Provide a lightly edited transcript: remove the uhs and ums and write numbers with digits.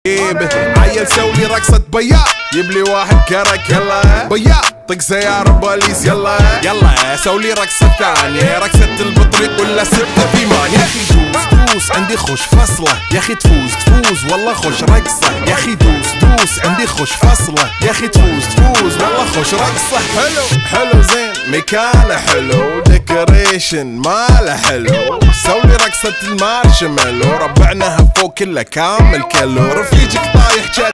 عيل سولي رقصة بيا يبلي واحد كرك يلا بيا طق سيارة بوليس يلا يلا سولي رقصة ثانية رقصة البطريق ولا ستة في مان. يا اخي دوس عندي خوش فصلة يا اخي تفوز والله خوش رقصة يا اخي دوس عندي خوش فصلة يا اخي تفوز والله خوش رقصة. حلو زين مكانه حلو ديكوريشن ماله حلو سولي رقصة المارشميلو ربعناها فوق كله كامل كلو رفيجك